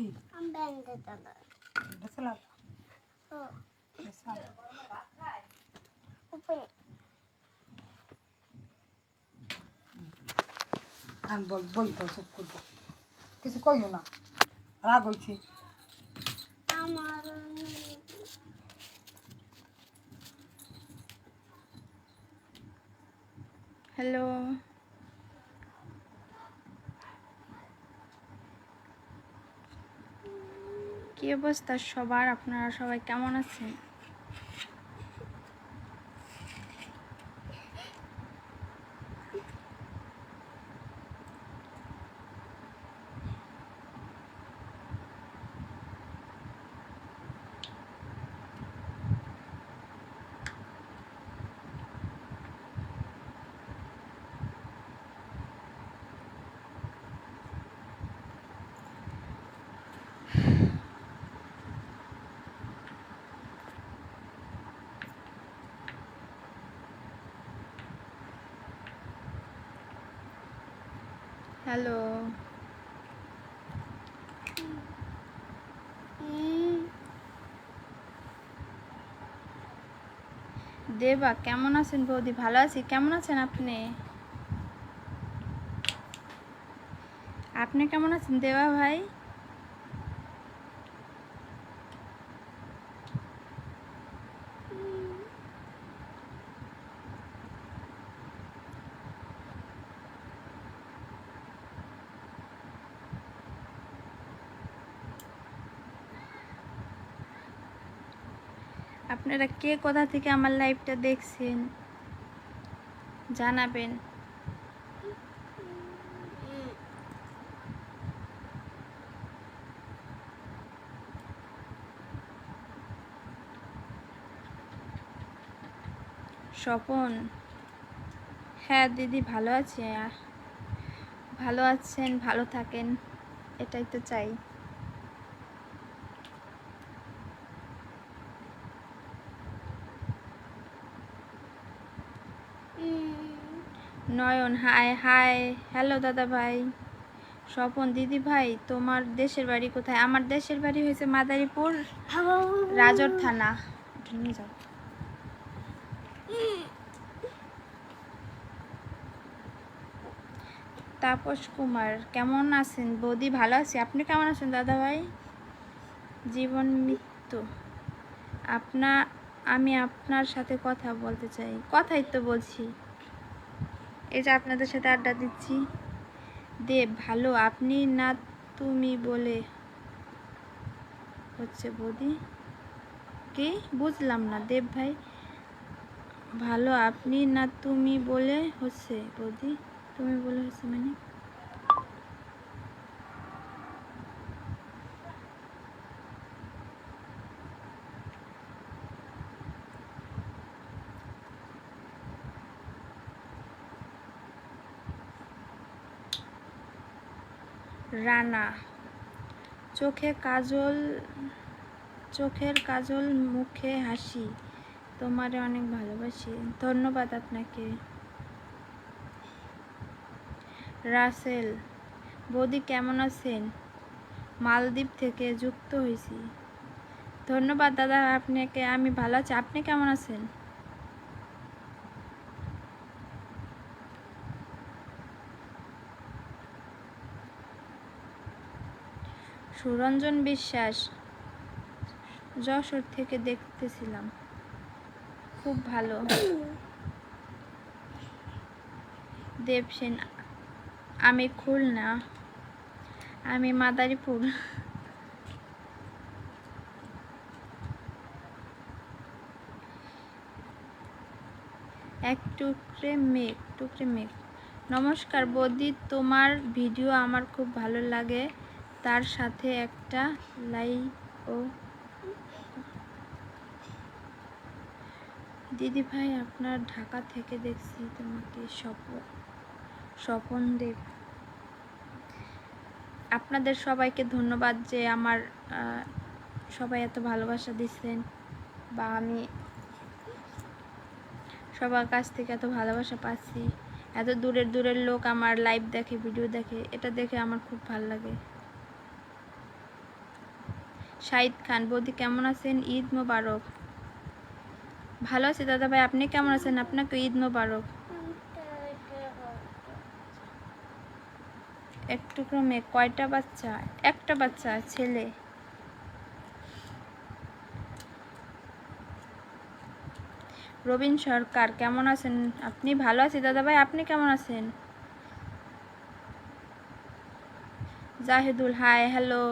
কি আমি ব্যাংকে চালাই বেসলা ও বেসলা উপরে আমি বই তো চুপ করবো কিছু কইও না রাগ হয়েছি আমার হ্যালো, কি অবস্থা সবার? আপনারা সবাই কেমন আছেন? হ্যালো, দেবা কেমন আছেন? বৌদি ভালো আছি। কেমন আছেন আপনি? আপনি কেমন আছেন দেবা ভাই? আপনারা কে কোথা থেকে আমার লাইভটা দেখছেন জানাবেন। স্বপন, হ্যাঁ দিদি ভালো আছি। ভালো আছেন, ভালো থাকেন, এটাই তো চাই। নয়ন, হাই হাই, হ্যালো দাদা ভাই। স্বপন, দিদি ভাই তোমার দেশের বাড়ি কোথায়? আমার দেশের বাড়ি হয়েছে মাদারীপুর, রাজর থানা। নিয়ে যাও। তাপস কুমার, কেমন আছেন বৌদি? ভালো আছি। আপনি কেমন আছেন দাদা ভাই? জীবন মৃত্যু, আমি আপনার সাথে কথা বলতে চাই। কথাই তো বলছি, এই যে আপনাদের সাথে আড্ডা দিচ্ছি। দেব, ভালো আপনি না তুমি বলে হচ্ছে বৌদি। কি বুঝলাম না দেব ভাই? ভালো আপনি না তুমি বলে হচ্ছে বৌদি। তুমি বলে হচ্ছে মানে? রানা, চোখের কাজল মুখে হাসি, তোমারে অনেক ভালোবাসি। ধন্যবাদ আপনাকে। রাসেল, বৌদি কেমন আছেন? মালদ্বীপ থেকে যুক্ত হয়েছি। ধন্যবাদ দাদা আপনাকে, আমি ভালো আছি। আপনি কেমন আছেন? সুরঞ্জন বিশ্বাস, যশোর থেকে দেখতেছিলাম, খুব ভালো। দেব সেন, আমি খুলনা, আমি মাদারীপুর। এক টুকরে মেঘ, নমস্কার বৌদি, তোমার ভিডিও আমার খুব ভালো লাগে, তার সাথে একটা লাইকও। দিদি ভাই আপনার ঢাকা থেকে দেখছি তোমাকে। স্বপন দেব, আপনাদের সবাইকে ধন্যবাদ যে আমার সবাই এত ভালোবাসা দিচ্ছেন, বা আমি সবার কাছ থেকে এত ভালোবাসা পাচ্ছি। এত দূরের লোক আমার লাইভ দেখে, ভিডিও দেখে, এটা দেখে আমার খুব ভালো লাগে। শাহিদ খান, বৌদি কেমন আছেন? ঈদ মোবারক। ভালো আছি দাদা ভাই, আপনি কেমন আছেন? আপনাকে ঈদ মোবারক। একটু ক্রমে কয়টা বাচ্চা? একটা বাচ্চা, ছেলে। রবীন সরকার, কেমন আছেন আপনি? ভালো আছি দাদা ভাই, আপনি কেমন আছেন? Zahidul, hi, hello.